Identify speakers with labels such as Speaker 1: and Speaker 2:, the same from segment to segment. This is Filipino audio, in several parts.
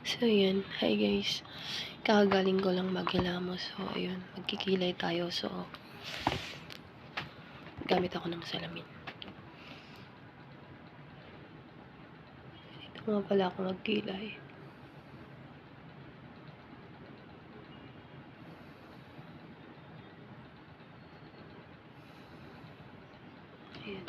Speaker 1: So, yun. Hi guys. Kakagaling ko lang maghilamos. So, ayun. Magkikilay tayo. So, gamit ako ng salamin. Ito nga pala ako magkilay. Ayan.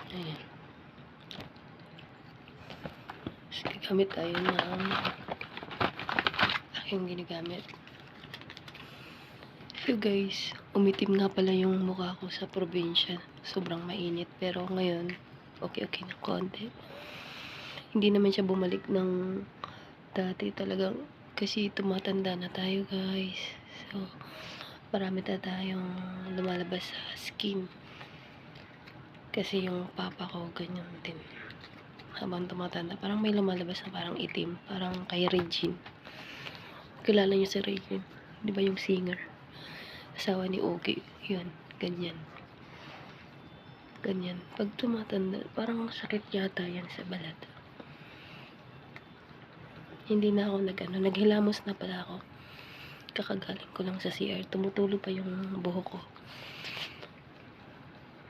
Speaker 1: Ayan. Tapos gagamit tayo ng aking ginagamit. So guys, umitim nga pala yung mukha ko sa probinsya. Sobrang mainit. Pero ngayon, okay ng konti. Hindi naman siya bumalik ng dati talagang. Kasi tumatanda na tayo guys. So, marami na tayong lumalabas sa skin. Kasi yung papa ko, ganyan din. Habang tumatanda, parang may lumalabas na parang itim. Parang kay Regine. Kilala niyo si Regine? Di ba yung singer? Asawa ni Ogie. Yun, ganyan. Ganyan. Pag tumatanda, parang sakit yata yan sa balat. Hindi na ako naghilamos na pala ako. Kakagaling ko lang sa CR. Tumutulo pa yung buhok ko.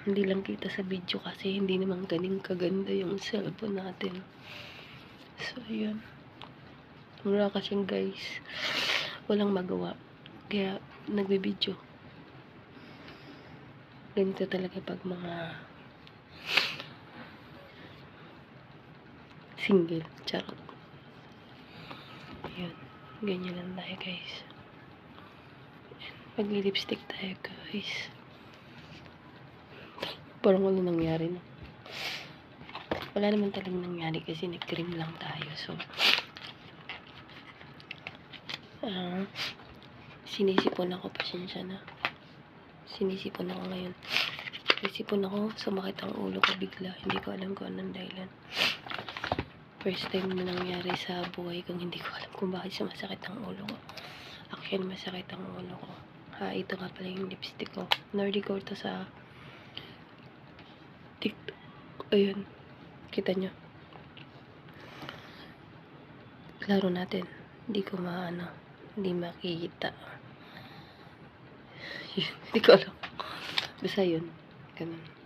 Speaker 1: Hindi lang kita sa video kasi hindi naman ganing kaganda yung cellphone natin. So, yun. Mura kasing guys. Walang magawa. Kaya, nagbe-video. Ganito talaga pag mga single. Charot. Yun. Ganyan lang tayo guys. Magli-lipstick tayo guys. Parang wala nangyari na. Wala naman talagang nangyari kasi nag-cream lang tayo. So, sinisipon ako. Pasensya na. Sinisipon ako ngayon. Sinisipon ako. Sumakit ang ulo ko bigla. Hindi ko alam kung anong dahilan. First time na nangyari sa buhay kong hindi ko alam kung bakit sumasakit ang ulo ko. Actually, masakit ang ulo ko. Ito nga pala yung lipstick ko. Na-record to sa TikTok. Ayun. Kita nyo. Klaro natin. Hindi ko hindi makikita. Hindi ko alam. Basta yun. Ganun.